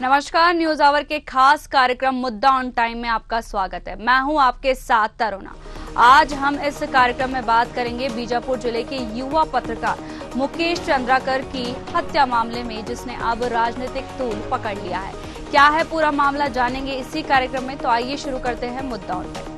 नमस्कार, news our के खास कार्यक्रम मुद्दा ऑन टाइम में आपका स्वागत है। मैं हूं आपके साथ तरुणा। आज हम इस कार्यक्रम में बात करेंगे बीजापुर जिले के युवा पत्रकार मुकेश चंद्राकर की हत्या मामले में, जिसने अब राजनीतिक तूल पकड़ लिया है। क्या है पूरा मामला, जानेंगे इसी कार्यक्रम में। तो आइए शुरू करते हैं मुद्दा ऑन टाइम।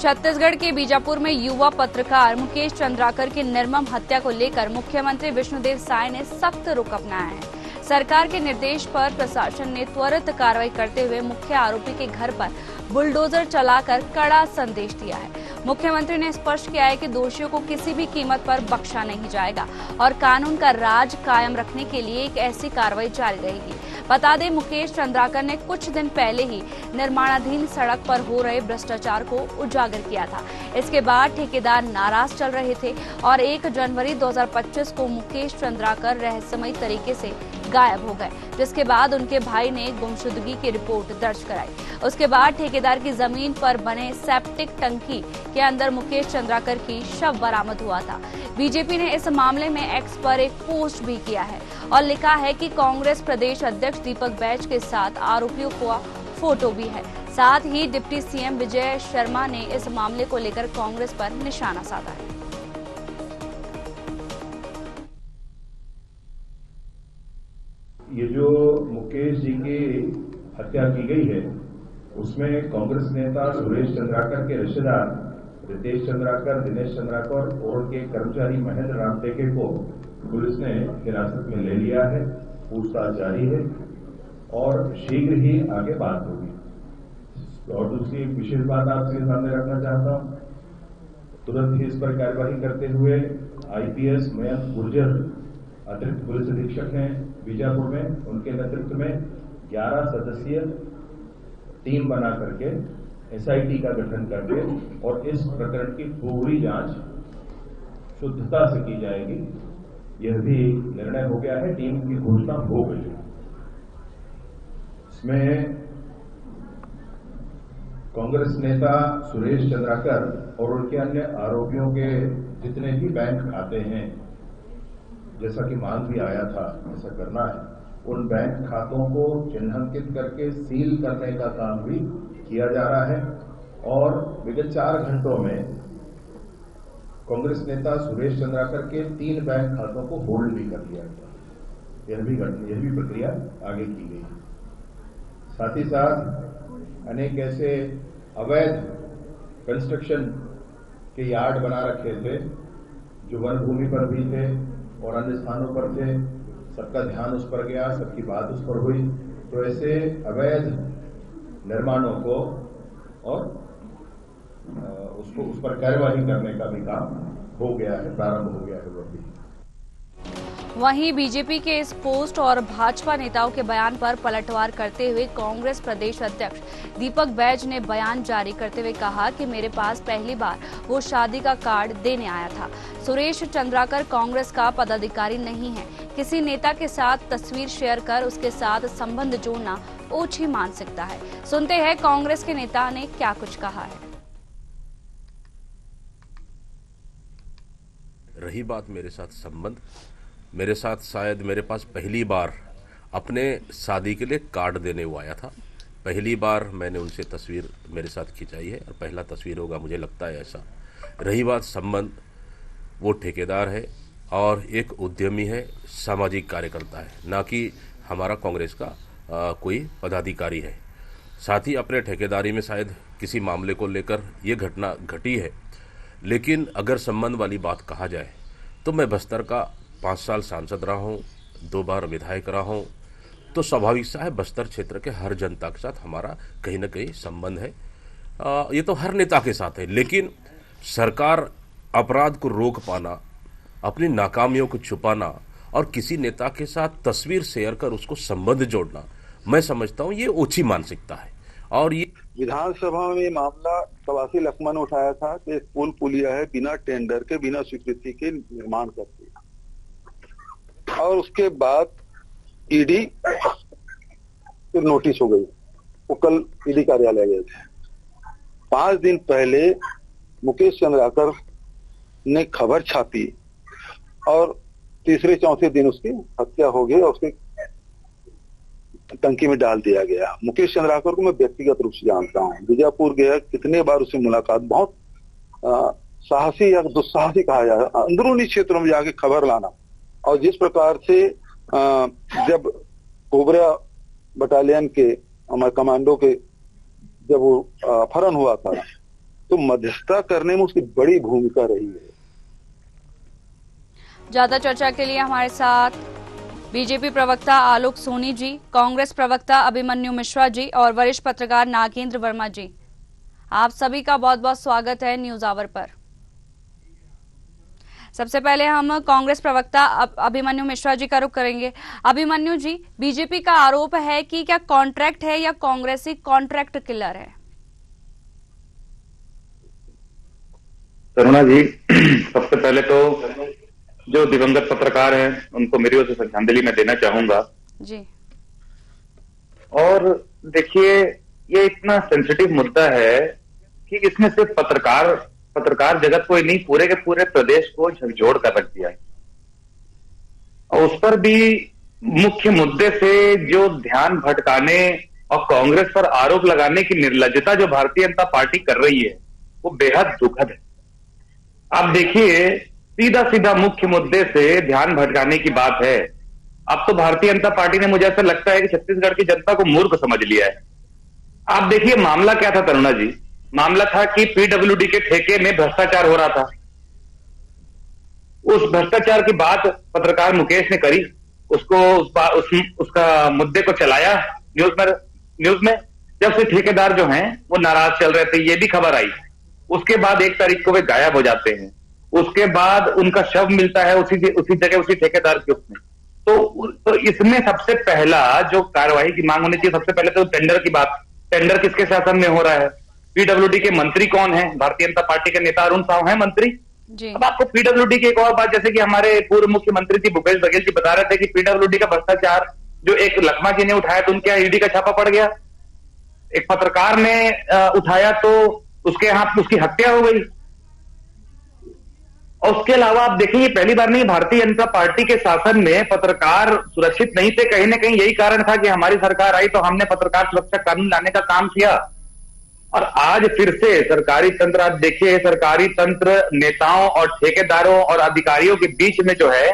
छत्तीसगढ़ के बीजापुर में युवा पत्रकार मुकेश चंद्राकर की निर्मम हत्या को लेकर मुख्यमंत्री विष्णुदेव साय ने सख्त रुख अपनाया है। सरकार के निर्देश पर प्रशासन ने त्वरित कार्रवाई करते हुए मुख्य आरोपी के घर पर बुलडोजर चलाकर कड़ा संदेश दिया है। मुख्यमंत्री ने स्पष्ट किया है कि दोषियों को किसी भी कीमत पर बख्शा नहीं जाएगा और कानून का राज कायम रखने के लिए एक ऐसी कार्रवाई जारी रहेगी। बता दें, मुकेश चंद्राकर ने कुछ दिन पहले ही निर्माणाधीन सड़क पर हो रहे भ्रष्टाचार को उजागर किया था। इसके बाद ठेकेदार नाराज चल रहे थे और 1 जनवरी 2025 को मुकेश चंद्राकर रहस्यमयी तरीके से गायब हो गए, जिसके बाद उनके भाई ने गुमशुदगी की रिपोर्ट दर्ज कराई। उसके बाद ठेकेदार की जमीन पर बने सेप्टिक टंकी के अंदर मुकेश चंद्राकर की शव बरामद हुआ था। बीजेपी ने इस मामले में एक्स पर एक पोस्ट भी किया है और लिखा है कि कांग्रेस प्रदेश अध्यक्ष दीपक बैज के साथ आरोपियों का फोटो भी है। साथ ही डिप्टी सीएम विजय शर्मा ने इस मामले को लेकर कांग्रेस पर निशाना साधा है। ये जो मुकेश जी की हत्या की गई है, उसमें कांग्रेस नेता सुरेश चंद्राकर के रिश्तेदार रितेश चंद्राकर, दिनेश चंद्राकर और उनके कर्मचारी महेंद्र राम टेके को पुलिस ने हिरासत में ले लिया है। पूछताछ जारी है और शीघ्र ही आगे बात होगी। और दूसरी एक विशेष बात आपके सामने रखना चाहता हूं, तुरंत ही इस पर कार्यवाही करते हुए आईपीएस मयंक गुर्जर अतिरिक्त पुलिस अधीक्षक हैं बीजापुर में, उनके नेतृत्व में 11 सदस्यीय टीम बना करके एसआईटी का गठन करके और इस प्रकरण की पूरी जांच शुद्धता से की जाएगी। यह भी निर्णय हो गया है, टीम की घोषणा हो गई है। इसमें कांग्रेस नेता सुरेश चंद्राकर और उनके अन्य आरोपियों के जितने भी बैंक खाते हैं, जैसा कि मांग भी आया था ऐसा करना है, उन बैंक खातों को चिन्हांकित करके सील करने का काम भी किया जा रहा है। और विगत 4 घंटों में कांग्रेस नेता सुरेश चंद्राकर के 3 बैंक खातों को होल्ड भी कर लिया गया। यह भी प्रक्रिया आगे की गई है। साथ ही साथ अनेक ऐसे अवैध कंस्ट्रक्शन के यार्ड बना रखे थे जो वन भूमि पर भी थे और अन्य स्थानों पर थे। सबका ध्यान उस पर गया, सबकी बात उस पर हुई। तो ऐसे अवैध निर्माणों को और उस पर कार्यवाही करने का भी काम हो गया है, प्रारंभ हो गया है वो भी। वहीं बीजेपी के इस पोस्ट और भाजपा नेताओं के बयान पर पलटवार करते हुए कांग्रेस प्रदेश अध्यक्ष दीपक बैज ने बयान जारी करते हुए कहा कि मेरे पास पहली बार वो शादी का कार्ड देने आया था। सुरेश चंद्राकर कांग्रेस का पदाधिकारी नहीं है। किसी नेता के साथ तस्वीर शेयर कर उसके साथ संबंध जोड़ना ओछी मानसिकता है। सुनते हैं कांग्रेस के नेता ने क्या कुछ कहा है। रही बात मेरे साथ संबंध, मेरे साथ शायद मेरे पास पहली बार अपने शादी के लिए कार्ड देने वो आया था। पहली बार मैंने उनसे तस्वीर मेरे साथ खिंचाई है और पहला तस्वीर होगा, मुझे लगता है ऐसा। रही बात संबंध, वो ठेकेदार है और एक उद्यमी है, सामाजिक कार्यकर्ता है, ना कि हमारा कांग्रेस का कोई पदाधिकारी है। साथ ही अपने ठेकेदारी में शायद किसी मामले को लेकर ये घटना घटी है। लेकिन अगर संबंध वाली बात कहा जाए तो मैं बस्तर का 5 साल सांसद रहा हूँ, 2 बार विधायक रहा हूँ, तो स्वाभाविक सा है बस्तर क्षेत्र के हर जनता के साथ हमारा कहीं ना कहीं संबंध है। ये तो हर नेता के साथ है। लेकिन सरकार अपराध को रोक पाना, अपनी नाकामियों को छुपाना और किसी नेता के साथ तस्वीर शेयर कर उसको संबंध जोड़ना, मैं समझता हूँ ये ओछी मानसिकता है। और ये विधानसभा में मामला कवासी लक्ष्मण उठाया था कि पुल पुलिया है बिना टेंडर के, बिना स्वीकृति के निर्माण कर दिया और उसके बाद ईडी फिर नोटिस हो गई। वो कल ईडी कार्यालय गए थे। 5 दिन पहले मुकेश चंद्राकर ने खबर छापी और तीसरे चौथे दिन उसकी हत्या हो गई और उसके टंकी में डाल दिया गया। मुकेश चंद्राकर को मैं व्यक्तिगत रूप से जानता हूँ, बीजापुर गया, कितने बार उससे मुलाकात, बहुत साहसी या दुस्साहसी कहा जाए, अंदरूनी क्षेत्रों में जाके खबर लाना। और जिस प्रकार से जब कोबरा बटालियन के हमारे कमांडो के जब वो अपहरण हुआ था तो मध्यस्थता करने में उसकी बड़ी भूमिका रही है। ज्यादा चर्चा के लिए हमारे साथ बीजेपी प्रवक्ता आलोक सोनी जी, कांग्रेस प्रवक्ता अभिमन्यु मिश्रा जी और वरिष्ठ पत्रकार नागेंद्र वर्मा जी, आप सभी का बहुत बहुत स्वागत है न्यूज आवर पर। सबसे पहले हम कांग्रेस प्रवक्ता अभिमन्यु मिश्रा जी का रुख करेंगे। अभिमन्यु जी, बीजेपी का आरोप है कि क्या कॉन्ट्रैक्ट है या कांग्रेसी कॉन्ट्रैक्ट किलर है? करुणा जी, सबसे पहले तो जो दिवंगत पत्रकार हैं उनको मेरी ओर से श्रद्धांजलि मैं देना चाहूंगा जी। और देखिए, ये इतना सेंसिटिव मुद्दा है कि इसमें सिर्फ पत्रकार जगत को ही नहीं, पूरे के पूरे प्रदेश को झकझोर कर रख दिया है। और उस पर भी मुख्य मुद्दे से जो ध्यान भटकाने और कांग्रेस पर आरोप लगाने की निर्लज्जता जो भारतीय जनता पार्टी कर रही है वो बेहद दुखद है। आप देखिए, सीधा सीधा मुख्य मुद्दे से ध्यान भटकाने की बात है। अब तो भारतीय जनता पार्टी ने, मुझे ऐसा लगता है कि छत्तीसगढ़ की जनता को मूर्ख समझ लिया है। आप देखिए, मामला क्या था करुणा जी? मामला था कि पीडब्ल्यूडी के ठेके में भ्रष्टाचार हो रहा था। उस भ्रष्टाचार की बात पत्रकार मुकेश ने करी, उसका मुद्दे को चलाया न्यूज में। जब से ठेकेदार जो हैं वो नाराज चल रहे थे, ये भी खबर आई। उसके बाद 1 तारीख को वे गायब हो जाते हैं। उसके बाद उनका शव मिलता है उसी जगह, उसी ठेकेदार के उसमें। तो इसमें सबसे पहला जो कार्रवाई की मांग होनी चाहिए, सबसे पहले तो टेंडर की बात। टेंडर किसके शासन में हो रहा है? पीडब्ल्यूडी के मंत्री कौन है? भारतीय जनता पार्टी के नेता अरुण साव है मंत्री जी। अब आपको पीडब्ल्यूडी की एक और बात, जैसे कि हमारे पूर्व मुख्यमंत्री जी भूपेश बघेल जी बता रहे थे कि पीडब्ल्यूडी का भ्रष्टाचार जो एक लखमा जी ने उठाया तो उनके यहाँ ईडी का छापा पड़ गया। एक पत्रकार ने उठाया तो उसके यहाँ उसकी हत्या हो गई। और उसके अलावा आप देखिए, पहली बार नहीं, भारतीय जनता पार्टी के शासन में पत्रकार सुरक्षित नहीं थे। कहीं ना कहीं यही कारण था कि हमारी सरकार आई तो हमने पत्रकार सुरक्षा कानून लाने का काम किया। और आज फिर से सरकारी तंत्र, आप देखिए, सरकारी तंत्र नेताओं और ठेकेदारों और अधिकारियों के बीच में जो है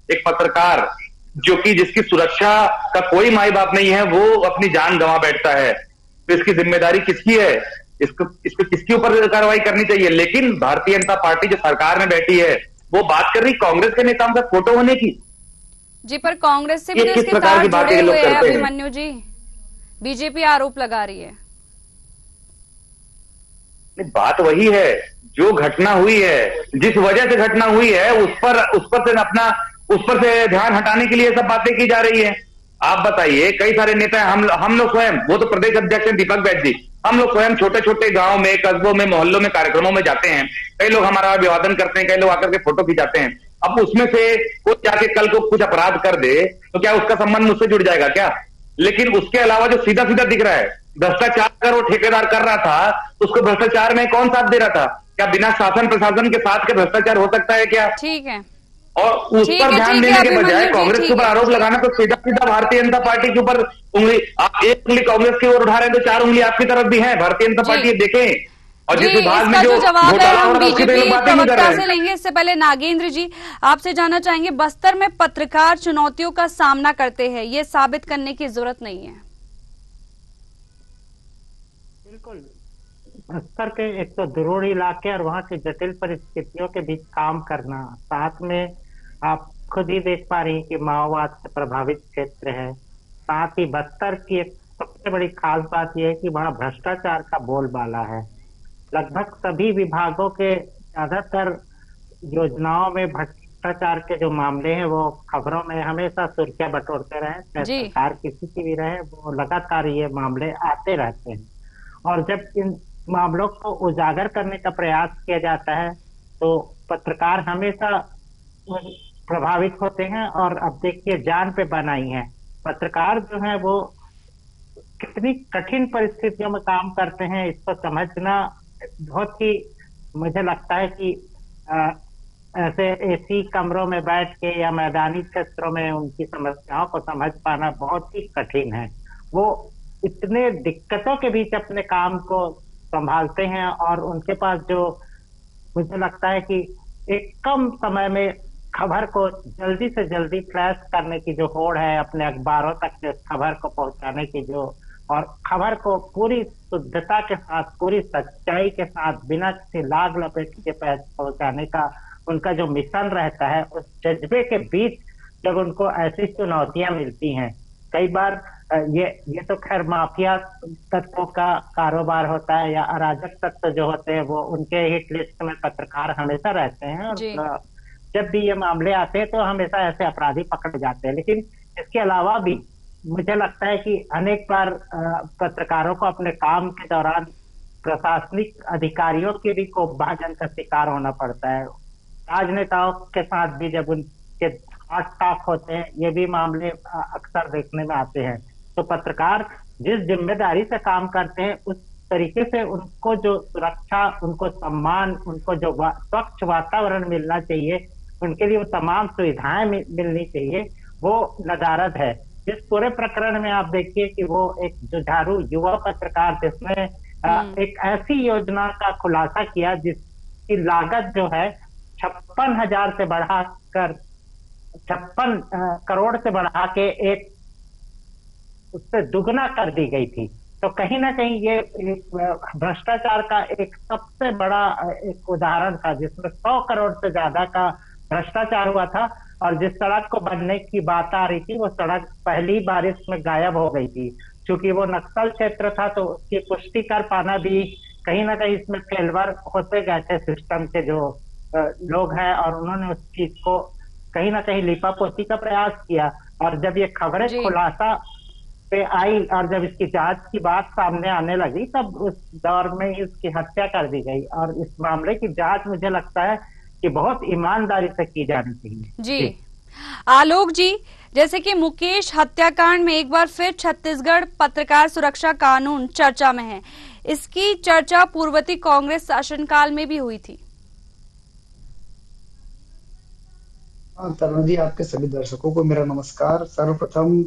एक पत्रकार जिसकी सुरक्षा का कोई माई बाप नहीं है, वो अपनी जान गंवा बैठता है। तो इसकी जिम्मेदारी किसकी है? इसको किसके ऊपर कार्रवाई करनी चाहिए? लेकिन भारतीय जनता पार्टी जो सरकार में बैठी है वो बात कर रही कांग्रेस के नेताओं का फोटो होने की। जी, पर कांग्रेस से भी तो इसके तार जुड़े हुए हैं अभिमन्यु जी, बीजेपी आरोप लगा रही है। बात वही है, जो घटना हुई है, जिस वजह से घटना हुई है, उस पर से ध्यान हटाने के लिए सब बातें की जा रही है। आप बताइए, कई सारे नेता हम लोग स्वयं, वो तो प्रदेश अध्यक्ष हैं दीपक बैद जी, हम लोग स्वयं छोटे छोटे गांव में, कस्बों में, मोहल्लों में कार्यक्रमों में जाते हैं। कई लोग हमारा अभिवादन करते हैं, कई लोग आकर के फोटो खिंचाते हैं। अब उसमें से कोई जाके कल को कुछ अपराध कर दे तो क्या उसका संबंध मुझसे जुड़ जाएगा क्या? लेकिन उसके अलावा जो सीधा सीधा दिख रहा है, भ्रष्टाचार अगर वो ठेकेदार कर रहा था तो उसको भ्रष्टाचार में कौन साथ दे रहा था? क्या बिना शासन प्रशासन के साथ के भ्रष्टाचार हो सकता है क्या? ठीक है। और उस पर ध्यान देने के बजाय कांग्रेस के ऊपर आरोप लगाना, तो सीधा सीधा भारतीय जनता पार्टी के ऊपर उंगली, आप 1 उंगली कांग्रेस की ओर उठा रहे हैं तो 4 उंगली आपकी तरफ भी है। भारतीय जनता पार्टी देखें, और जिस विभाग में जो जवाब है हम बीजेपी प्रवक्ता से लेंगे। इससे पहले नागेंद्र जी, आपसे जानना चाहेंगे, बस्तर में पत्रकार चुनौतियों का सामना करते हैं, ये साबित करने की जरूरत नहीं है? बिल्कुल, बस्तर के एक तो दुरूह इलाके और वहाँ की जटिल परिस्थितियों के बीच काम करना, साथ में आप खुद ही देख पा रही कि माओवाद से प्रभावित क्षेत्र है। साथ ही बस्तर की एक सबसे बड़ी खास बात यह है कि वहाँ भ्रष्टाचार का बोलबाला है। लगभग सभी विभागों के ज्यादातर योजनाओं में भ्रष्टाचार के जो मामले हैं वो खबरों में हमेशा सुर्खियां बटोरते रहे, चाहे सरकार किसी की भी रहे, वो लगातार ये मामले आते रहते हैं। और जब इन मामलों को उजागर करने का प्रयास किया जाता है तो पत्रकार हमेशा प्रभावित होते हैं। और अब देखिए, जान पे बनाई है। पत्रकार जो है वो कितनी कठिन परिस्थितियों में काम करते हैं, इसको समझना बहुत ही मुझे लगता है कि ऐसे एसी कमरों में बैठ के या मैदानी क्षेत्रों में उनकी समस्याओं को समझ पाना बहुत ही कठिन है। वो इतने दिक्कतों के बीच अपने काम को संभालते हैं और उनके पास जो मुझे लगता है कि एक कम समय में खबर को जल्दी से जल्दी फ्लैश करने की जो होड़ है, अपने अखबारों तक इस खबर को पहुंचाने की जो, और खबर को पूरी शुद्धता के साथ, पूरी सच्चाई के साथ, बिना किसी लाग लपेट के पहुंचाने का उनका जो मिशन रहता है, उस जज्बे के बीच जब उनको ऐसी चुनौतियां मिलती हैं, कई बार ये तो खैर माफिया तत्वों का कारोबार होता है या अराजक तत्व जो होते हैं वो उनके हिट लिस्ट में पत्रकार हमेशा रहते हैं, और जब भी ये मामले आते हैं तो हमेशा ऐसे अपराधी पकड़े जाते हैं। लेकिन इसके अलावा भी मुझे लगता है कि अनेक बार पत्रकारों को अपने काम के दौरान प्रशासनिक अधिकारियों के भी कोपभाजन का शिकार होना पड़ता है। राजनेताओं के साथ भी जब उनके हाथ टाक होते हैं, ये भी मामले अक्सर देखने में आते हैं। तो पत्रकार जिस जिम्मेदारी से काम करते हैं उस तरीके से उनको जो सुरक्षा, उनको सम्मान, उनको जो स्वच्छ वातावरण मिलना चाहिए, उनके लिए वो तमाम सुविधाएं मिलनी चाहिए, वो नदारद है। इस पूरे प्रकरण में आप देखिए कि वो एक जुझारू युवा पत्रकार जिसने एक ऐसी योजना का खुलासा किया जिसकी लागत जो है 56,000 से बढ़ाकर 56 करोड़ से बढ़ा के एक उससे दुगना कर दी गई थी। तो कहीं ना कहीं ये भ्रष्टाचार का एक सबसे बड़ा एक उदाहरण था जिसमें 100 करोड़ से ज्यादा का भ्रष्टाचार हुआ था, और जिस सड़क को बनने की बात आ रही थी वो सड़क पहली बारिश में गायब हो गई थी। क्योंकि वो नक्सल क्षेत्र था तो उसकी पुष्टि कर पाना भी कहीं ना कहीं इसमें फेलवर होते गए थे सिस्टम के जो लोग हैं, और उन्होंने उस चीज को कहीं ना कहीं लिपापोती का प्रयास किया। और जब ये खबरें खुलासा पे आई और जब इसकी जांच की बात सामने आने लगी तब उस दौर में ही उसकी हत्या कर दी गई। और इस मामले की जांच मुझे लगता है कि बहुत ईमानदारी से की जानी चाहिए। जी आलोक जी, जैसे कि मुकेश हत्याकांड में एक बार फिर छत्तीसगढ़ पत्रकार सुरक्षा कानून चर्चा में है। इसकी चर्चा पूर्ववर्ती कांग्रेस शासनकाल में भी हुई थी। तरुण जी, आपके सभी दर्शकों को मेरा नमस्कार। सर्वप्रथम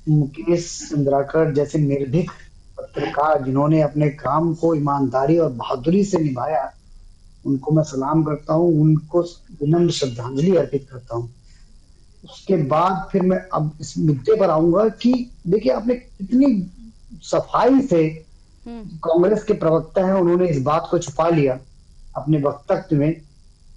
मुकेश चंद्राकर जैसे निर्भीक पत्रकार जिन्होंने अपने काम को ईमानदारी और बहादुरी से निभाया, उनको मैं सलाम करता हूँ, उनको विनम्र श्रद्धांजलि अर्पित करता हूँ। उसके बाद फिर मैं अब इस मुद्दे पर आऊंगा कि देखिए आपने कितनी सफाई से कांग्रेस के प्रवक्ता हैं, उन्होंने इस बात को छुपा लिया अपने वक्तव्य में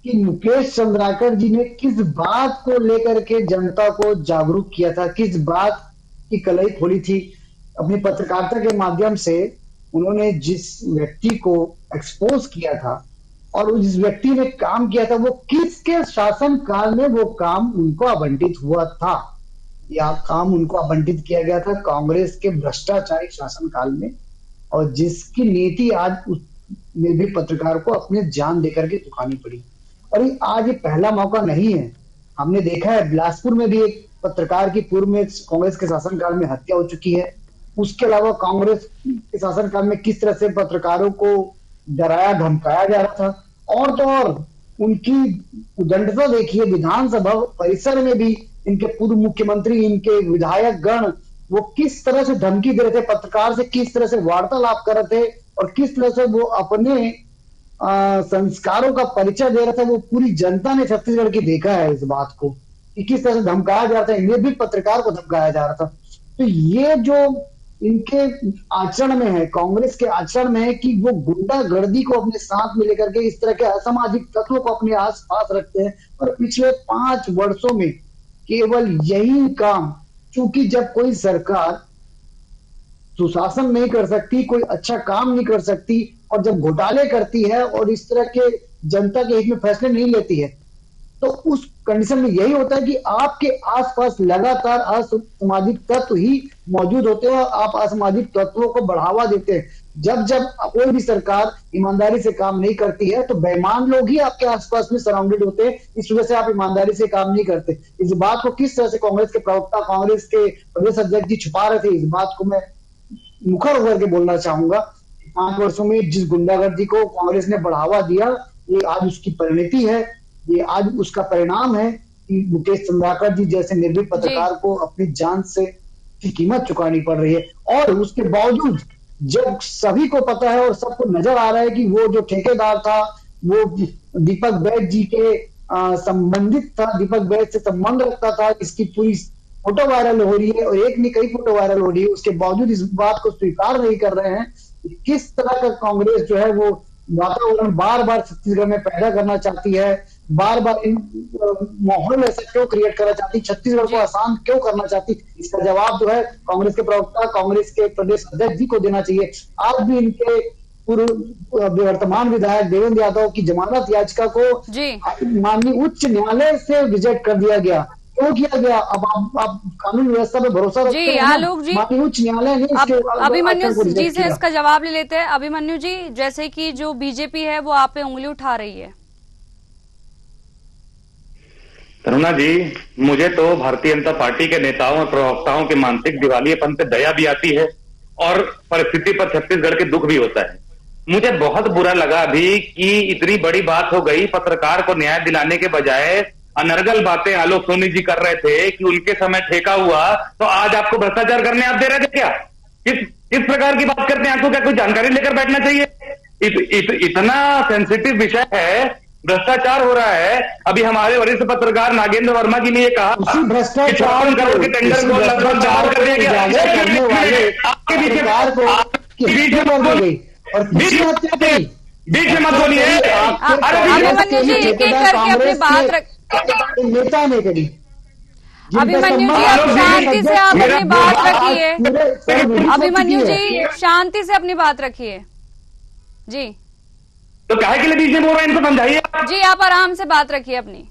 कि मुकेश चंद्राकर जी ने किस बात को लेकर के जनता को जागरूक किया था, किस बात की कलई खोली थी। अपनी पत्रकारिता के माध्यम से उन्होंने जिस व्यक्ति को एक्सपोज किया था और जिस व्यक्ति ने काम किया था वो किसके शासन काल में वो काम उनको आवंटित हुआ था, या काम उनको आवंटित किया गया था कांग्रेस के भ्रष्टाचारी शासन काल में, और जिसकी नीति आज उस निर्भीक पत्रकार को अपने जान देकर के चुकानी पड़ी। और आज ये पहला मौका नहीं है, हमने देखा है बिलासपुर में भी एक पत्रकार की पूर्व में कांग्रेस के शासनकाल में हत्या हो चुकी है। उसके अलावा कांग्रेस के शासनकाल में किस तरह से पत्रकारों को डराया धमकाया जा रहा था, और तो और उनकी उदंडता देखिए, विधानसभा परिसर में भी इनके पूर्व मुख्यमंत्री, इनके विधायक गण वो किस तरह से धमकी दे रहे थे पत्रकार से, किस तरह से वार्तालाप कर रहे थे और किस तरह से वो अपने संस्कारों का परिचय दे रहा था। वो पूरी जनता ने छत्तीसगढ़ की देखा है इस बात को कि किस तरह से धमकाया जा रहा था, इन्हें भी पत्रकार को धमकाया जा रहा था। तो ये जो इनके आचरण में है, कांग्रेस के आचरण में है कि वो गुंडागर्दी को अपने साथ में लेकर के इस तरह के असामाजिक तत्वों को अपने आस पास रखते हैं। और पिछले 5 वर्षों में केवल यही काम, क्योंकि जब कोई सरकार सुशासन नहीं कर सकती, कोई अच्छा काम नहीं कर सकती, और जब घोटाले करती है और इस तरह के जनता के हित में फैसले नहीं लेती है, तो उस कंडीशन में यही होता है कि आपके आसपास लगातार असामाजिक तत्व ही मौजूद होते हैं और आप असामाजिक तत्वों को बढ़ावा देते हैं। जब जब कोई भी सरकार ईमानदारी से काम नहीं करती है तो बेईमान लोग ही आपके आसपास में सराउंडेड होते हैं, इस वजह से आप ईमानदारी से काम नहीं करते। इस बात को किस तरह से कांग्रेस के प्रवक्ता, कांग्रेस के प्रदेश अध्यक्ष जी छुपा रहे थे, इस बात को मैं मुखर होकर के बोलना चाहूंगा। 5 वर्षों में जिस गुंडागर्दी को कांग्रेस ने बढ़ावा दिया, ये आज उसकी परिणति है, ये आज उसका परिणाम है कि मुकेश चंद्राकर जी जैसे निर्भीक पत्रकार को अपनी जान से की कीमत चुकानी पड़ रही है। और उसके बावजूद जब सभी को पता है और सबको नजर आ रहा है कि वो जो ठेकेदार था वो दीपक बैज जी के संबंधित था, दीपक बैज से संबंध रखता था, इसकी पूरी फोटो वायरल हो रही है और एक नहीं कई फोटो वायरल हो रही है, उसके बावजूद इस बात को स्वीकार नहीं कर रहे हैं। किस तरह का कांग्रेस जो है वो वातावरण बार बार छत्तीसगढ़ में पैदा करना चाहती है, बार बार माहौल ऐसा क्यों क्रिएट करना चाहती, छत्तीसगढ़ को अशांत क्यों करना चाहती, इसका जवाब जो है कांग्रेस के प्रवक्ता, कांग्रेस के प्रदेश अध्यक्ष जी को देना चाहिए। आज भी इनके पूर्व वर्तमान विधायक देवेंद्र यादव की जमानत याचिका को माननीय उच्च न्यायालय से रिजेक्ट कर दिया गया। क्यों किया गया? अब आप कानून व्यवस्था पे भरोसा रखते हैं? आलोक जी, माननीय उच्च न्यायालय ने अभिमन्यु जी से इसका जवाब ले लेते हैं। अभिमन्यु जी, जैसे कि जो बीजेपी है वो आप पे उंगली उठा रही है। तरुणा जी, मुझे तो भारतीय जनता पार्टी के नेताओं और प्रवक्ताओं के मानसिक दिवालियेपन पे दया भी आती है और परिस्थिति पर छत्तीसगढ़ के दुख भी होता है। मुझे बहुत बुरा लगा अभी कि इतनी बड़ी बात हो गई, पत्रकार को न्याय दिलाने के बजाय अनर्गल बातें आलोक सोनी जी कर रहे थे कि उनके समय ठेका हुआ, तो आज आपको भ्रष्टाचार करने आप दे रहे थे क्या? किस प्रकार की बात करते हैं? आपको क्या कोई जानकारी लेकर बैठना चाहिए? इतना सेंसिटिव विषय है, भ्रष्टाचार हो रहा है। अभी हमारे वरिष्ठ पत्रकार नागेंद्र वर्मा जी ने ये कहा कि 56 करोड़ के टेंडर को लगभग बहाल कर दिया गया। आपके बीच में मत बोलिए। अभिमन्यु जी एक एक करके अपनी बात रख, नेता ने करी। अभिमन्यु जी आप शांति से आप अपनी बात रखिए। अभिमन्यु जी शांति से अपनी बात रखिए जी। तो काहे के लिए बीच में बोल रहे हैं, इनको समझाइए जी। आप आराम से बात रखिए अपनी।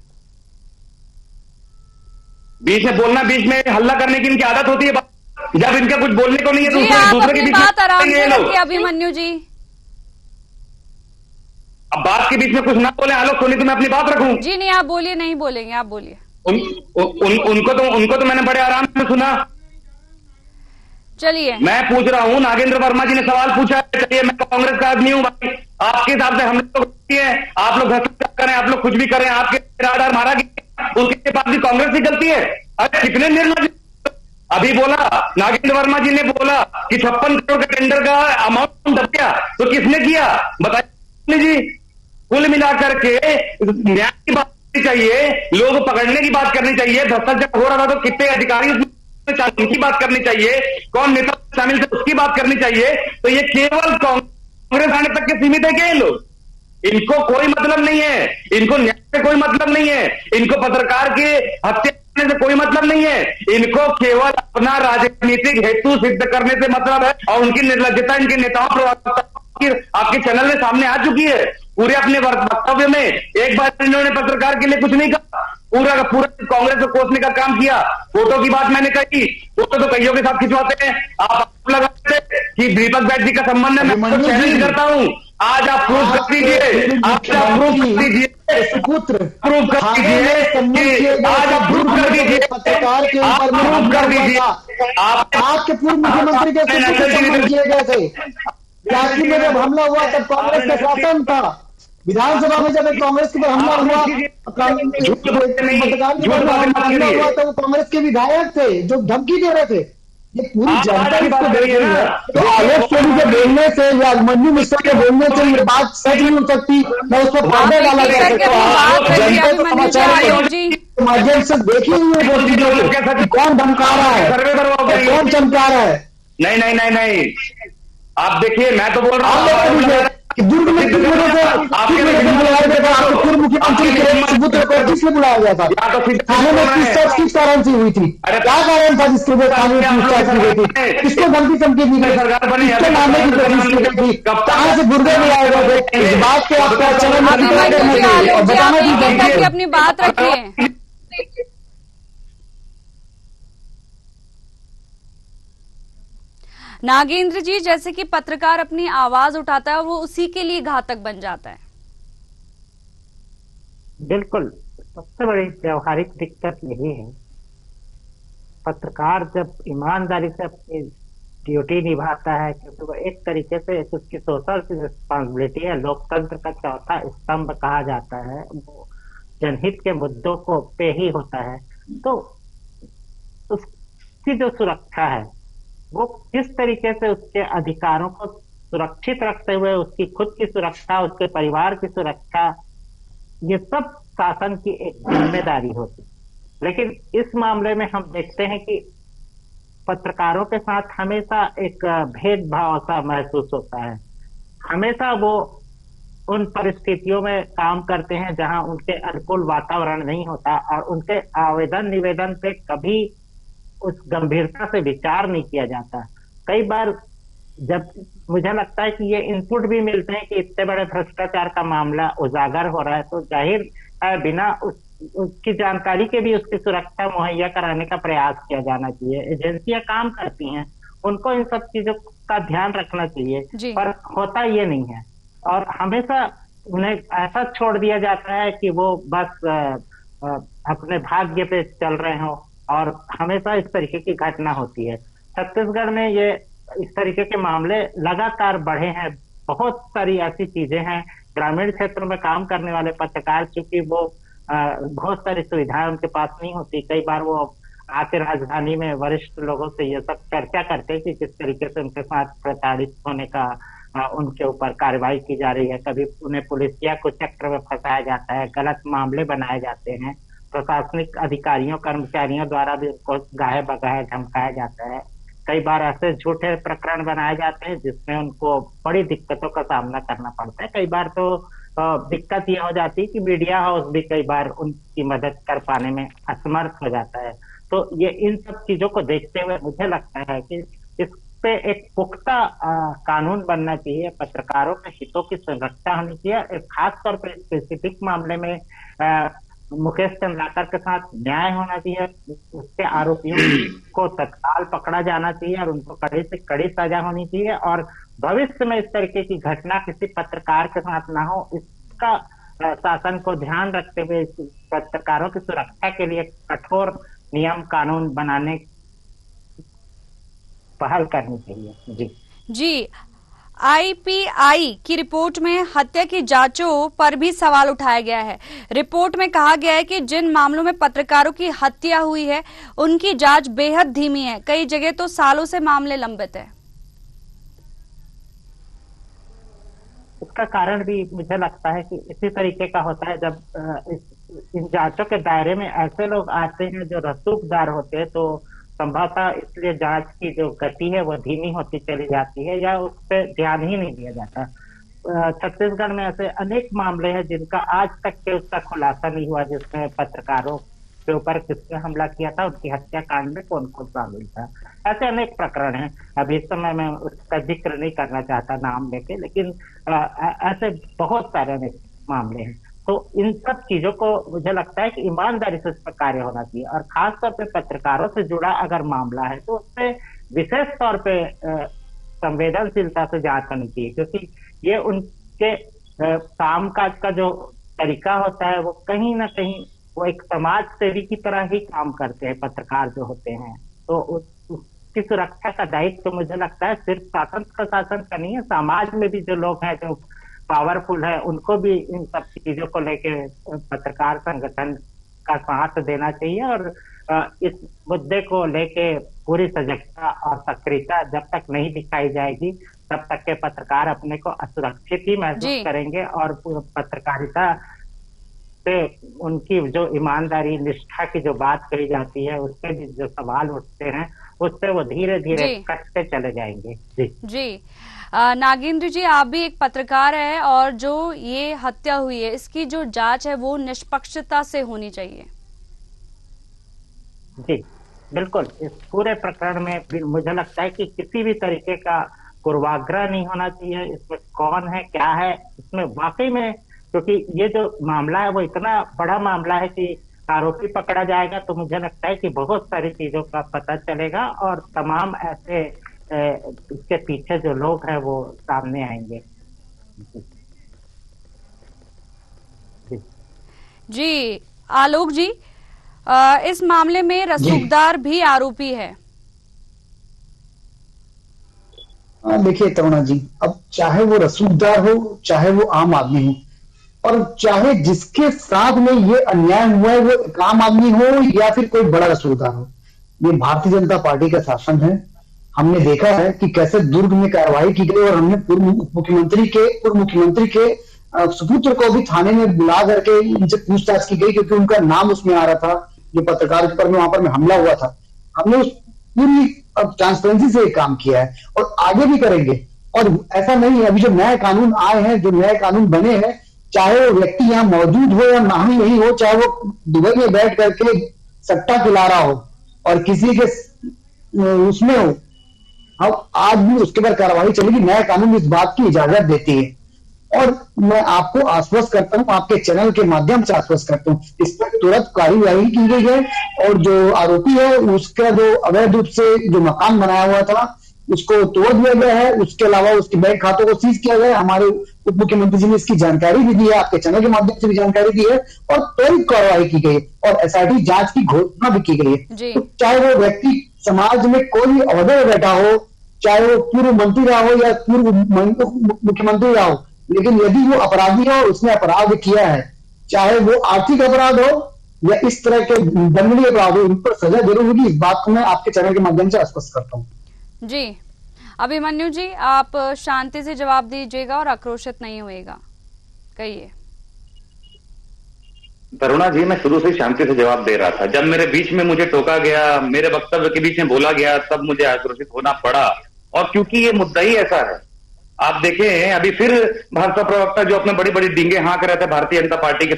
बीच में बोलना, बीच में हल्ला करने की इनकी आदत होती है। जब इनका कुछ बोलने को नहीं है जी, आप अपनी बात आराम से रखिए अभिमन्यु जी। अब बात के बीच में कुछ ना बोले आलोक सोनी, तो मैं अपनी बात रखूं? जी नहीं, आप बोलिए। नहीं बोलेंगे, आप बोलिए। उनको तो मैंने बड़े आराम से सुना। चलिए, मैं पूछ रहा हूं, नागेंद्र वर्मा जी ने सवाल पूछा है। चलिए, मैं कांग्रेस का आदमी हूं भाई, आपके हिसाब से हम लोग है, आप लोग भ्रष्टाचार करें, आप लोग कुछ भी करें, आपके आधार मारा गया, उसके बाद भी कांग्रेस ही गलती है? अरे कितने निर्लज। अभी बोला नागेंद्र वर्मा जी ने बोला कि 56 करोड़ का टेंडर का अमाउंट दब गया, तो किसने किया बताइए जी। कुल मिलाकर के न्याय की बात करनी चाहिए, लोग पकड़ने की बात करनी चाहिए। भ्रष्टाचार हो रहा था तो कितने अधिकारी उनकी बात करनी चाहिए, कौन नेता शामिल थे उसकी बात करनी चाहिए। तो ये केवल कांग्रेस आने तक के सीमित है क्या? ये लोग, इनको कोई मतलब नहीं है, इनको न्याय से कोई मतलब नहीं है, इनको पत्रकार की हत्या करने से कोई मतलब नहीं है, इनको केवल अपना राजनीतिक हेतु सिद्ध करने से मतलब है। और उनकी निर्लज्जता इनके नेताओं आपके चैनल में सामने आ चुकी है। पूरे अपने वक्तव्य में एक बार इन्होंने पत्रकार के लिए कुछ नहीं कहा, पूरा का पूरा कांग्रेस को कोसने का काम किया। फोटो की बात मैंने कही, फोटो तो कईयों के साथ खिंचवाते हैं, आप लगाते हैं कि दीपक बैज जी का संबंध है। मैं तो चैलेंज करता हूँ, आज आप प्रूफ कर दीजिए, आप प्रूफ कर दीजिए, पुत्र प्रूफ कर दीजिए, आज आप प्रूफ कर दीजिए, पत्रकार के ऊपर प्रूफ कर दीजिए। आपके पूर्व मुख्यमंत्री के संबंध किए गए थे। रांची में जब हमला हुआ तब कांग्रेस का शासन था, विधानसभा में जब कांग्रेस के ऊपर हमला हुआ, पत्रकार के ऊपर हमला हुआ तो वो कांग्रेस के विधायक थे जो धमकी दे रहे थे। ये पूरी जनता इसको देख रही है। तो आलोक सोनी के बोलने से या अभिमन्यु मिश्रा के बोलने से ये बात सच नहीं हो सकती, मैं उसको पर्दा डाला कर सकता हूँ। जनता को समाचार के माध्यम से देखी हुई है कौन धमका रहा है, कौन चमका रहा है। नहीं नहीं नहीं नहीं, आप देखिए, मैं तो बोल रहा हूँ दुर्ग में किस वजह से आपको पूर्व मुख्यमंत्री के पुत्र को किसने बुलाया गया था? थाने में किस कारण से हुई थी? क्या कारण था जिसके वजह थाने में पूछताछ की गई थी? किसको धमकी चमकी दी गई? किसको मारने की कोशिश की गई थी? कहाँ से गुर्दे में आए गए थे? इस बात पे आपका चरण बताना, अपनी बात रखिए। नागेंद्र जी, जैसे कि पत्रकार अपनी आवाज उठाता है वो उसी के लिए घातक बन जाता है। बिल्कुल, सबसे बड़ी व्यवहारिक दिक्कत यही है, पत्रकार जब ईमानदारी से अपनी ड्यूटी निभाता है, क्योंकि वो एक तरीके से उसकी सोशल रिस्पॉन्सिबिलिटी है। लोकतंत्र का चौथा स्तंभ कहा जाता है, वो जनहित के मुद्दों को पे ही होता है। तो उसकी जो सुरक्षा है वो किस तरीके से उसके अधिकारों को सुरक्षित रखते हुए उसकी खुद की सुरक्षा, उसके परिवार की सुरक्षा, ये सब शासन की एक जिम्मेदारी होती है। लेकिन इस मामले में हम देखते हैं कि पत्रकारों के साथ हमेशा एक भेदभाव सा महसूस होता है। हमेशा वो उन परिस्थितियों में काम करते हैं जहां उनके अनुकूल वातावरण नहीं होता और उनके आवेदन निवेदन पे कभी उस गंभीरता से विचार नहीं किया जाता। कई बार जब मुझे लगता है कि ये इनपुट भी मिलते हैं कि इतने बड़े भ्रष्टाचार का मामला उजागर हो रहा है, तो जाहिर है बिना उसकी जानकारी के भी उसकी सुरक्षा मुहैया कराने का प्रयास किया जाना चाहिए। एजेंसियां काम करती हैं, उनको इन सब चीजों का ध्यान रखना चाहिए, पर होता ये नहीं है और हमेशा उन्हें ऐसा छोड़ दिया जाता है कि वो बस अपने भाग्य पे चल रहे हो और हमेशा इस तरीके की घटना होती है। छत्तीसगढ़ में ये इस तरीके के मामले लगातार बढ़े हैं। बहुत सारी ऐसी चीजें हैं, ग्रामीण क्षेत्रों में काम करने वाले पत्रकार, चूंकि वो बहुत सारी सुविधाएं उनके पास नहीं होती, कई बार वो आके राजधानी में वरिष्ठ लोगों से ये सब चर्चा करते हैं कि किस तरीके से उनके साथ प्रताड़ित होने का उनके ऊपर कार्रवाई की जा रही है। कभी उन्हें पुलिसिया को चक्र में फंसाया जाता है, गलत मामले बनाए जाते हैं, प्रशासनिक अधिकारियों कर्मचारियों द्वारा भी उनको गाहे बगाहे धमकाया जाता है। कई बार ऐसे झूठे प्रकरण बनाए जाते हैं जिसमें उनको बड़ी दिक्कतों का सामना करना पड़ता है। कई बार तो दिक्कत ये हो जाती है कि मीडिया हाउस भी कई बार उनकी मदद कर पाने में असमर्थ हो जाता है। तो ये इन सब चीजों को देखते हुए मुझे लगता है कि इस पे एक पुख्ता कानून बनना चाहिए, पत्रकारों के हितों की संरक्षा होनी चाहिए। खास तौर पर स्पेसिफिक मामले में मुकेश चंद्राकर के साथ न्याय होना चाहिए, उसके आरोपियों को तत्काल पकड़ा जाना चाहिए और उनको कड़ी से कड़ी सजा होनी चाहिए और भविष्य में इस तरीके की घटना किसी पत्रकार के साथ ना हो, इसका शासन को ध्यान रखते हुए पत्रकारों की सुरक्षा के लिए कठोर नियम कानून बनाने पहल करनी चाहिए। जी आईपीआई की रिपोर्ट में हत्या की जांचों पर भी सवाल उठाया गया है। रिपोर्ट में कहा गया है कि जिन मामलों में पत्रकारों की हत्या हुई है उनकी जांच बेहद धीमी है, कई जगह तो सालों से मामले लंबित है। इसका कारण भी मुझे लगता है कि इसी तरीके का होता है। जब इन जांचों के दायरे में ऐसे लोग आते हैं जो रसूखदार होते हैं, तो संभवतः इसलिए जांच की जो गति है वो धीमी होती चली जाती है या उस पर ध्यान ही नहीं दिया जाता। छत्तीसगढ़ में ऐसे अनेक मामले हैं जिनका आज तक के उसका खुलासा नहीं हुआ, जिसमें पत्रकारों के ऊपर किसने हमला किया था, उनकी हत्याकांड में कौन कौन शामिल था। ऐसे अनेक प्रकरण हैं। अभी इस समय मैं उसका जिक्र नहीं करना चाहता नाम लेके, लेकिन ऐसे बहुत सारे अनेक मामले हैं। तो इन सब चीजों को मुझे लगता है कि ईमानदारी से उस पर कार्य होना चाहिए और खास तौर पे पत्रकारों से जुड़ा अगर मामला है तो उससे विशेष तौर पे संवेदनशीलता से जांच होनी चाहिए, क्योंकि ये उनके कामकाज का जो तरीका होता है वो कहीं ना कहीं वो एक समाज सेवी की तरह ही काम करते हैं पत्रकार जो होते हैं। तो उसकी सुरक्षा का दायित्व तो मुझे लगता है सिर्फ शासन प्रशासन का नहीं है, समाज में भी जो लोग हैं जो पावरफुल है उनको भी इन सब चीजों को लेके पत्रकार संगठन का साथ देना चाहिए और इस मुद्दे को लेके पूरी सजगता और सक्रियता जब तक नहीं दिखाई जाएगी तब तक के पत्रकार अपने को असुरक्षित ही महसूस करेंगे और पत्रकारिता से उनकी जो ईमानदारी निष्ठा की जो बात कही जाती है उससे भी जो सवाल उठते हैं उससे वो धीरे धीरे कटते चले जाएंगे। जी नागेंद्र जी, आप भी एक पत्रकार है और जो ये हत्या हुई है इसकी जो जांच है वो निष्पक्षता से होनी चाहिए। जी बिल्कुल, इस पूरे प्रकरण में मुझे लगता है कि किसी भी तरीके का पूर्वाग्रह नहीं होना चाहिए। इसमें कौन है क्या है, इसमें वाकई में, क्योंकि ये जो मामला है वो इतना बड़ा मामला है कि आरोपी पकड़ा जाएगा तो मुझे लगता है कि बहुत सारी चीजों का पता चलेगा और तमाम ऐसे इसके पीछे जो लोग हैं वो सामने आएंगे। जी आलोक जी, इस मामले में रसूखदार भी आरोपी है। देखिए तरुणा जी, अब चाहे वो रसूखदार हो, चाहे वो आम आदमी हो, और चाहे जिसके साथ में ये अन्याय हुआ है वो एक आम आदमी हो या फिर कोई बड़ा रसूखदार हो, ये भारतीय जनता पार्टी का शासन है। हमने देखा है कि कैसे दुर्ग में कार्रवाई की गई, और हमने पूर्व मुख्यमंत्री के सुपुत्र को भी थाने में बुला करके इनसे पूछताछ की गई, क्योंकि उनका नाम उसमें आ रहा था, जो पत्रकार के ऊपर में वहां पर में हमला हुआ था। हमने उस पूरी ट्रांसपेरेंसी से काम किया है और आगे भी करेंगे। और ऐसा नहीं है, अभी जो नए कानून आए हैं, जो नए कानून बने हैं, चाहे वो व्यक्ति यहाँ मौजूद हो या ना ही नहीं हो, चाहे वो दुबई में बैठ करके सट्टा खिला रहा हो और किसी के उसमें हो, अब आज भी उसके पर कार्रवाई चलेगी। नया कानून इस बात की इजाजत देती है, और मैं आपको आश्वस्त करता हूं, आपके चैनल के माध्यम से आश्वस्त करता हूं, इस पर तुरंत कार्यवाही की गई है। और जो आरोपी है उसका जो अवैध रूप से जो मकान बनाया हुआ था उसको तोड़ दिया गया है। उसके अलावा उसके बैंक खातों को सीज किया गया है। हमारे उप मुख्यमंत्री जी ने इसकी जानकारी भी दी है, आपके चैनल के माध्यम से भी जानकारी दी है, और त्वरित कार्रवाई की गई है और एसआईटी जांच की घोषणा भी की गई है। तो चाहे वो व्यक्ति समाज में कोई अहदे में बैठा हो, चाहे वो पूर्व मंत्री रहा हो या पूर्व मुख्यमंत्री रहा हो, लेकिन यदि वो अपराधी हो, उसने अपराध किया है, चाहे वो आर्थिक अपराध हो या इस तरह के दंडनीय अपराध हो, उन पर सजा जरूर होगी। इस बात को मैं आपके चैनल के माध्यम से आश्वस्त करता हूँ। जी अभिमन्यु जी, आप शांति से जवाब दीजिएगा और आक्रोशित नहीं होएगा, कहिए। तरुणा जी, मैं शुरू से शांति से जवाब दे रहा था। जब मेरे बीच में मुझे टोका गया, मेरे वक्तव्य के बीच में बोला गया, तब मुझे आक्रोशित होना पड़ा। और क्योंकि ये मुद्दा ही ऐसा है, आप देखें अभी फिर भाजपा प्रवक्ता जो अपने बड़ी बड़ी डींगे हाँक रहे थे भारतीय जनता पार्टी के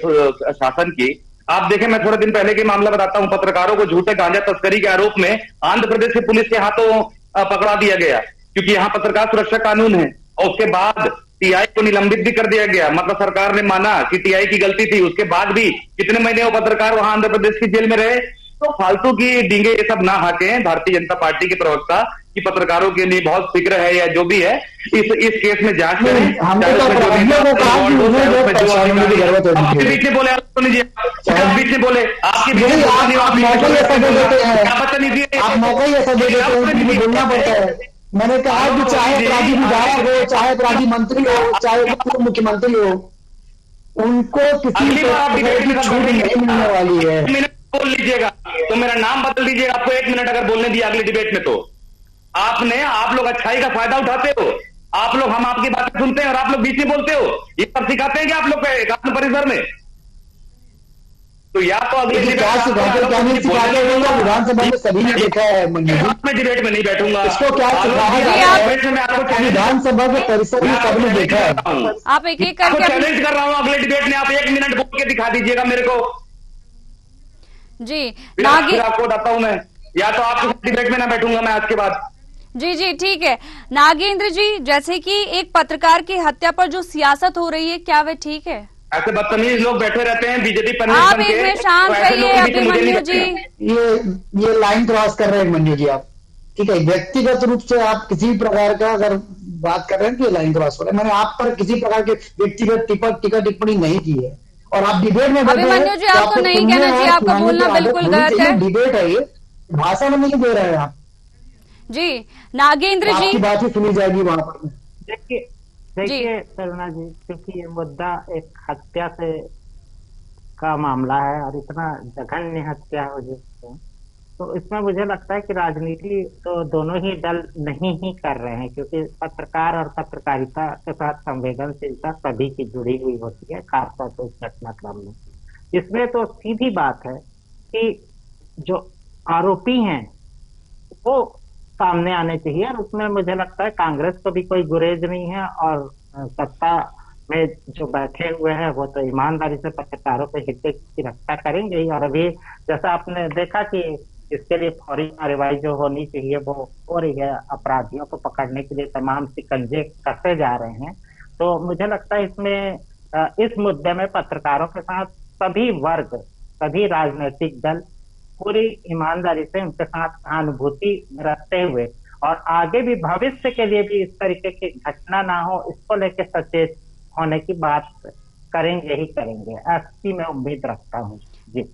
शासन की, आप देखें, मैं थोड़े दिन पहले के मामला बताता हूं। पत्रकारों को झूठे गांजा तस्करी के आरोप में आंध्र प्रदेश की पुलिस के हाथों पकड़ा दिया गया, क्योंकि यहाँ पत्रकार सुरक्षा कानून है। और उसके बाद टीआई को निलंबित भी कर दिया गया, मतलब सरकार ने माना कि टीआई की गलती थी। उसके बाद भी कितने महीने वो पत्रकार वहां आंध्र प्रदेश की जेल में रहे। तो फालतू की डींगे ये सब ना हाकें भारतीय जनता पार्टी के प्रवक्ता की पत्रकारों के लिए बहुत फिक्र है या जो भी है, इस केस में जांच करें। आपके बीच में बोले, बीच में बोले, आपके बीच में बोलना पड़ता है। मैंने कहा कि चाहे अपराधी विधायक हो, चाहे अपराधी मंत्री हो, चाहे पूर्व मुख्यमंत्री हो, उनको किसी छूट नहीं मिलने वाली है। बोल लीजिएगा तो मेरा नाम बदल दीजिएगा। आपको 1 मिनट अगर बोलने दिया अगली डिबेट में, तो आप लोग अच्छाई का फायदा उठाते हो। आप लोग, हम आपकी बातें सुनते हैं और आप लोग बीच में बोलते हो। ये सब सिखाते हैं कि आप लोग अपने परिसर में, तो या तो अगले विधानसभा में सभी ने देखा है। मैं डिबेट में नहीं बैठूंगा। इसको क्या विधानसभा के परिसर में सबने देखा है। आप एक एक करके चैलेंज कर रहा हूं, अगले डिबेट में आप 1 मिनट बोल के दिखा दीजिएगा मेरे को। जी फिर आपको बताता हूं मैं, या तो आपके डिबेट में ना बैठूंगा मैं आज के बाद। जी ठीक है। नागेंद्र जी, जैसे कि एक पत्रकार की हत्या पर जो सियासत हो रही है, क्या वह ठीक है? ऐसे बदतमीज लोग बैठे रहते हैं बीजेपी। आप एक मिनट शांत रहिए अभिमन्यु जी। ये लाइन क्रॉस कर रहे हैं अभिमन्यु जी आप, ठीक है। व्यक्तिगत रूप से आप किसी भी प्रकार का अगर बात कर रहे हैं तो ये लाइन क्रॉस हो रहा है। मैंने आप पर किसी प्रकार के व्यक्तिगत टीका टिप्पणी नहीं की है, और आप डिबेट में अभिमन्यु जी, आपको नहीं कहना चाहिए, आपका बोलना बिल्कुल गलत है। डिबेट है ये, भाषण नहीं दे रहे हैं आप जी। नागेंद्र जी, आपकी बात ही सुनी जाएगी वहां पर। देखिए तरुणा जी, क्योंकि ये मुद्दा एक हत्या से का मामला है और इतना जघन्य हत्या हो जिससे, तो इसमें मुझे लगता है कि राजनीति तो दोनों ही दल नहीं ही कर रहे हैं, क्योंकि पत्रकार और पत्रकारिता के साथ संवेदनशीलता सभी की जुड़ी हुई होती है, खासतौर पर इस घटनाक्रम में। इसमें तो सीधी बात है कि जो आरोपी हैं वो सामने आने चाहिए, और उसमें मुझे लगता है कांग्रेस को भी कोई गुरेज नहीं है, और सत्ता में जो बैठे हुए हैं वो तो ईमानदारी से पत्रकारों के हित की रक्षा करेंगे ही। और अभी जैसा आपने देखा कि इसके लिए फौरी कार्रवाई जो होनी चाहिए वो हो रही है, अपराधियों को पकड़ने के लिए तमाम शिकंजे कसे जा रहे हैं। तो मुझे लगता है इसमें इस मुद्दे में पत्रकारों के साथ सभी वर्ग, सभी राजनीतिक दल पूरी ईमानदारी से उनके साथ सहानुभूति रखते हुए, और आगे भी भविष्य के लिए भी इस तरीके की घटना ना हो, इसको लेकर सचेत होने की बात करेंगे ही करेंगे, ऐसी मैं उम्मीद रखता हूँ।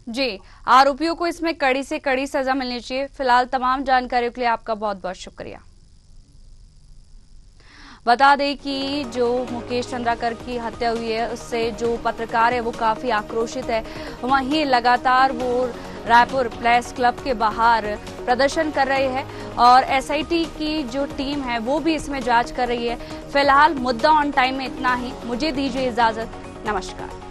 जी, आरोपियों को इसमें कड़ी से कड़ी सजा मिलनी चाहिए। फिलहाल तमाम जानकारियों के लिए आपका बहुत बहुत शुक्रिया। बता दें कि जो मुकेश चंद्राकर की हत्या हुई है उससे जो पत्रकार है वो काफी आक्रोशित है। वहीं लगातार वो रायपुर प्रेस क्लब के बाहर प्रदर्शन कर रहे हैं और एसआईटी की जो टीम है वो भी इसमें जांच कर रही है। फिलहाल मुद्दा ऑन टाइम में इतना ही। मुझे दीजिए इजाजत। नमस्कार।